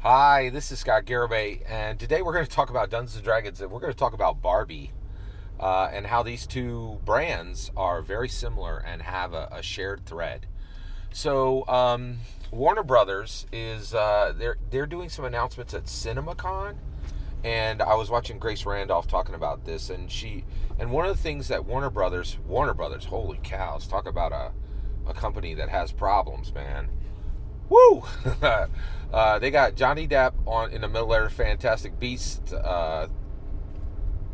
Hi, this is Scott Garibay, and today we're going to talk about Dungeons and Dragons, and we're going to talk about Barbie, and how these two brands are very similar and have a shared thread. Warner Brothers is they're doing some announcements at CinemaCon, and I was watching Grace Randolph talking about this, and one of the things that Warner Brothers, holy cows, talk about a company that has problems, man. Woo! They got Johnny Depp in the middle of their Fantastic Beasts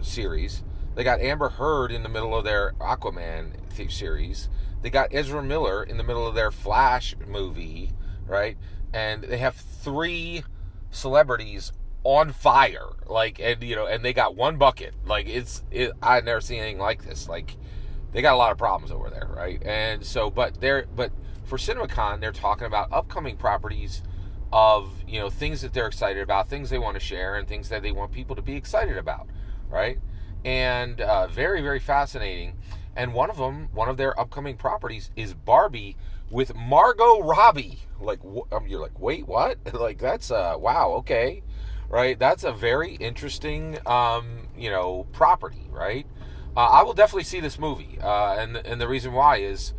series. They got Amber Heard in the middle of their Aquaman series. They got Ezra Miller in the middle of their Flash movie, right? And they have three celebrities on fire, and they got one bucket. I've never seen anything like this. Like, they got a lot of problems over there, right? And so, but for CinemaCon, they're talking about upcoming properties of, things that they're excited about, things they want to share, and things that they want people to be excited about, right? And very, very fascinating. And one of their upcoming properties is Barbie with Margot Robbie. You're like, wait, what? Like, that's wow, okay, right? That's a very interesting, property, right? I will definitely see this movie, and the reason why is,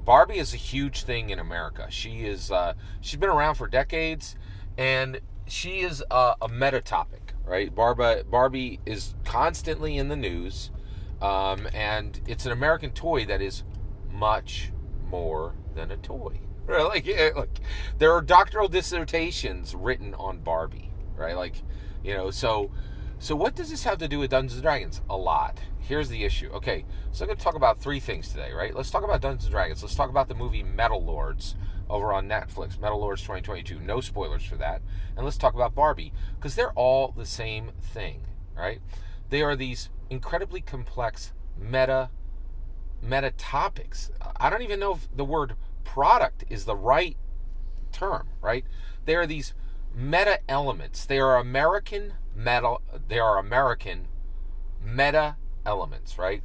Barbie is a huge thing in America. She's been around for decades, and she is a meta topic, right? Barbie is constantly in the news, and it's an American toy that is much more than a toy. Right? There are doctoral dissertations written on Barbie, right? So what does this have to do with Dungeons & Dragons? A lot. Here's the issue. Okay, so I'm going to talk about three things today, right? Let's talk about Dungeons & Dragons. Let's talk about the movie Metal Lords over on Netflix, Metal Lords 2022. No spoilers for that. And let's talk about Barbie, because they're all the same thing, right? They are these incredibly complex meta topics. I don't even know if the word product is the right term, right? They are these meta elements. They are American meta elements, right?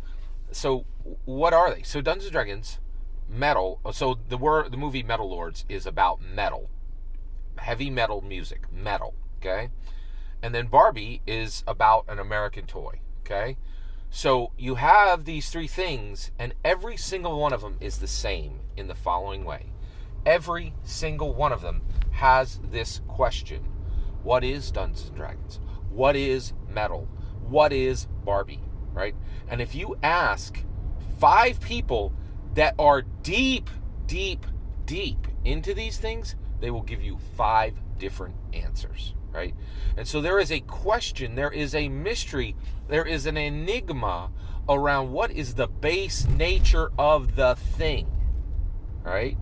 So what are they? So Dungeons and Dragons metal. So the movie Metal Lords is about metal, heavy metal music, metal. Okay, and then Barbie is about an American toy. Okay, so you have these three things, and every single one of them is the same in the following way. Every single one of them has this question: what is Dungeons and Dragons? What is metal? What is Barbie? Right? And if you ask 5 people that are deep into these things, they will give you 5 different answers, right? And so there is a question, there is a mystery, there is an enigma around what is the base nature of the thing, right?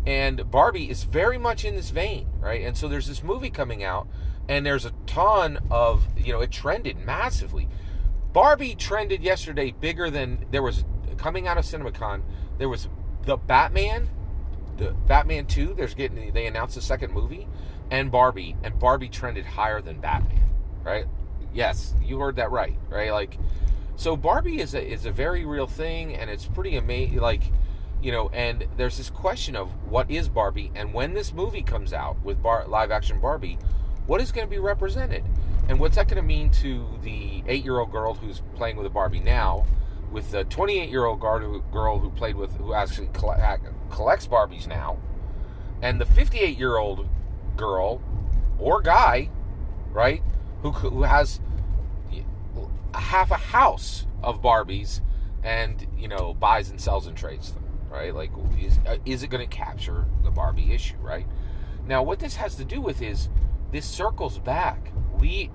And Barbie is very much in this vein, right? And so there's this movie coming out, and there's a ton of, it trended massively. Barbie trended yesterday bigger than there was coming out of CinemaCon. There was the Batman 2. They announced the second movie, and Barbie trended higher than Batman, right? Yes, you heard that right? So Barbie is a very real thing, and it's pretty amazing. And there's this question of what is Barbie, and when this movie comes out with live action Barbie, what is going to be represented? And what's that going to mean to the 8-year-old girl who's playing with a Barbie now, with the 28-year-old girl who actually collects Barbies now, and the 58-year-old girl or guy, right, who has half a house of Barbies and buys and sells and trades them, right? Is it going to capture the Barbie issue, right? Now, what this has to do with is this circles back. We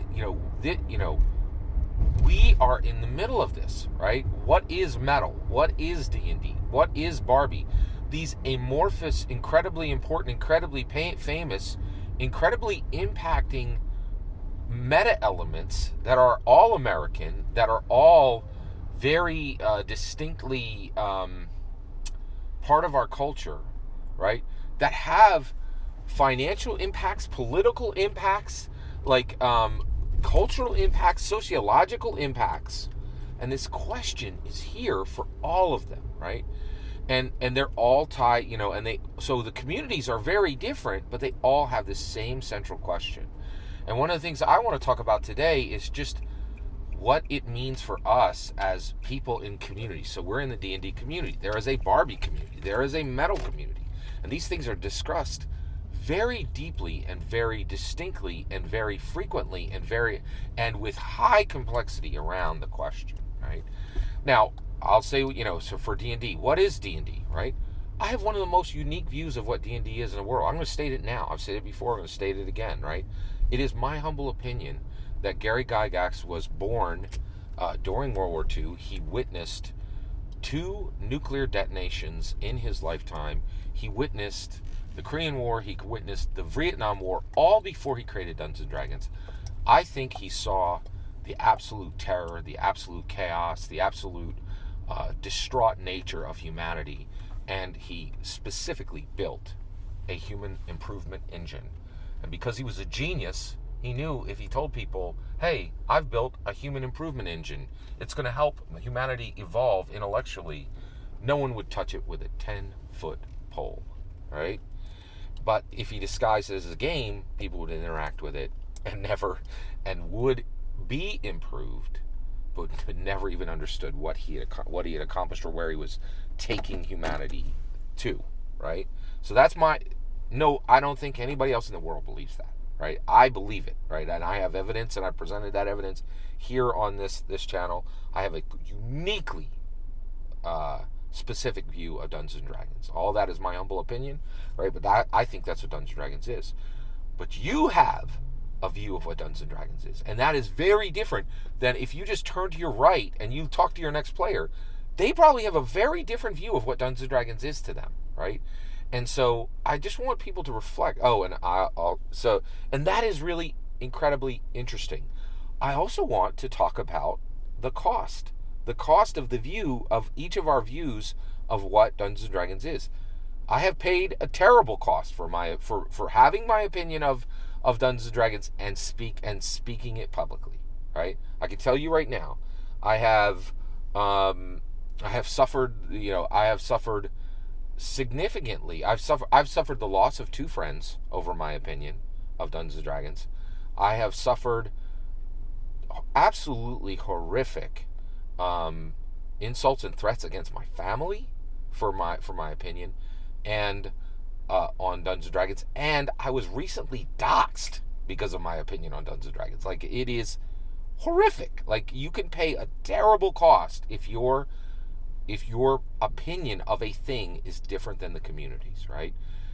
are in the middle of this, right? What is metal? What is D&D? What is Barbie? These amorphous, incredibly important, incredibly famous, incredibly impacting meta elements that are all American, that are all very distinctly part of our culture, right? That have financial impacts, political impacts, cultural impacts, sociological impacts. And this question is here for all of them, right? and they're all tied, and they so the communities are very different, but they all have the same central question. And one of the things I want to talk about today is just what it means for us as people in communities. So we're in the D&D community. There is a Barbie community. There is a metal community. And these things are discussed very deeply and very distinctly and very frequently and with high complexity around the question, right? Now, I'll say, so for D&D, what is D&D, right? I have one of the most unique views of what D&D is in the world. I'm going to state it now. I've said it before. I'm going to state it again, right? It is my humble opinion that Gary Gygax was born during World War II. He witnessed 2 nuclear detonations in his lifetime. He witnessed the Korean War. He witnessed the Vietnam War, all before he created Dungeons & Dragons. I think he saw the absolute terror, the absolute chaos, the absolute distraught nature of humanity, and he specifically built a human improvement engine. And because he was a genius, he knew if he told people, hey, I've built a human improvement engine, it's going to help humanity evolve intellectually, no one would touch it with a 10-foot pole, right? But if he disguised it as a game, people would interact with it and would be improved, but never even understood what he had accomplished or where he was taking humanity to, right? So that's I don't think anybody else in the world believes that, right? I believe it, right? And I have evidence, and I presented that evidence here on this channel. I have a uniquely specific view of Dungeons & Dragons. All that is my humble opinion, right? But I think that's what Dungeons & Dragons is. But you have a view of what Dungeons & Dragons is. And that is very different than if you just turn to your right and you talk to your next player. They probably have a very different view of what Dungeons & Dragons is to them, right? And so I just want people to reflect. Oh, and that is really incredibly interesting. I also want to talk about the cost of the view of each of our views of what Dungeons & Dragons is. I have paid a terrible cost for having my opinion of Dungeons & Dragons and speaking it publicly, right? I can tell you right now, I have suffered significantly. I've suffered the loss of 2 friends over my opinion of Dungeons & Dragons. I have suffered absolutely horrific insults and threats against my family for my opinion and on Dungeons & Dragons, and I was recently doxxed because of my opinion on Dungeons & Dragons. Like, it is horrific. Like, you can pay a terrible cost if your opinion of a thing is different than the community's, right?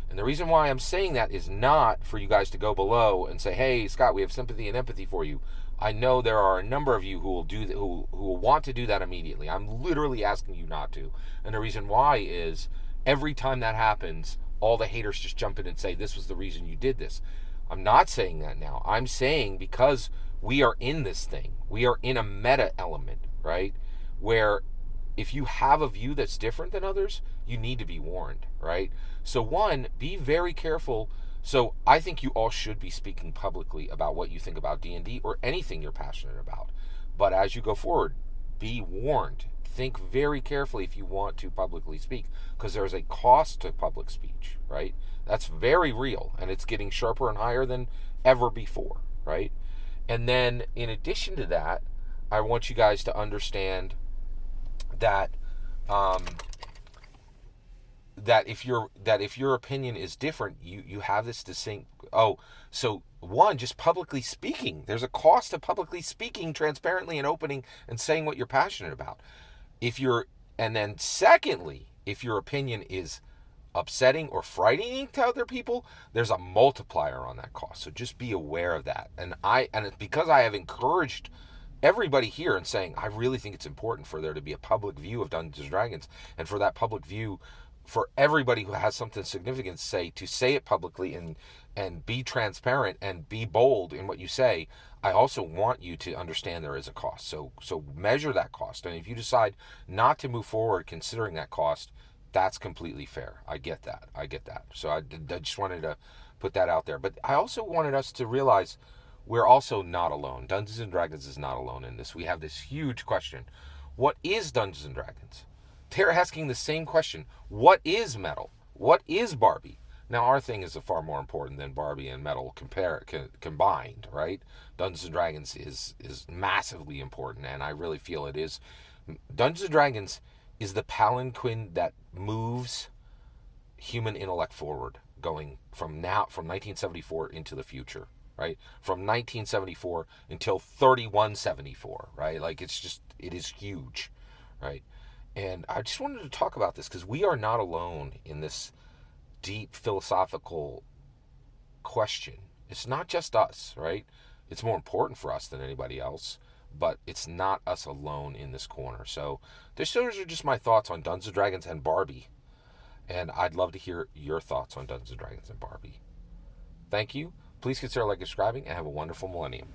And the reason why I'm saying that is not for you guys to go below and say, hey, Scott, we have sympathy and empathy for you. I know there are a number of you who will do that, who will want to do that immediately. I'm literally asking you not to. And the reason why is every time that happens, all the haters just jump in and say, this was the reason you did this. I'm not saying that now. I'm saying because we are in this thing, we are in a meta element, right? Where if you have a view that's different than others, you need to be warned, right? So one, be very careful. So I think you all should be speaking publicly about what you think about D&D or anything you're passionate about. But as you go forward, be warned. Think very carefully if you want to publicly speak, because there's a cost to public speech, right? That's very real, and it's getting sharper and higher than ever before, right? And then in addition to that, I want you guys to understand that that if your opinion is different, you have this distinct. So one, just publicly speaking, there's a cost to publicly speaking transparently and opening and saying what you're passionate about. And then secondly, if your opinion is upsetting or frightening to other people, there's a multiplier on that cost. So just be aware of that. And it's because I have encouraged everybody here in saying, I really think it's important for there to be a public view of Dungeons & Dragons, and for that public view, for everybody who has something significant to say it publicly and be transparent and be bold in what you say. I also want you to understand there is a cost. So measure that cost. And if you decide not to move forward considering that cost, that's completely fair. I get that. So I just wanted to put that out there. But I also wanted us to realize we're also not alone. Dungeons & Dragons is not alone in this. We have this huge question. What is Dungeons & Dragons? They're asking the same question. What is metal? What is Barbie? Now, our thing is far more important than Barbie and metal combined, right? Dungeons and Dragons is massively important, and I really feel it is. Dungeons and Dragons is the palanquin that moves human intellect forward, going from 1974 into the future, right? From 1974 until 3174, right? Like, it is huge, right? And I just wanted to talk about this because we are not alone in this deep philosophical question. It's not just us, right? It's more important for us than anybody else, but it's not us alone in this corner. So those are just my thoughts on Dungeons and Dragons and Barbie. And I'd love to hear your thoughts on Dungeons and Dragons and Barbie. Thank you. Please consider like subscribing and have a wonderful millennium.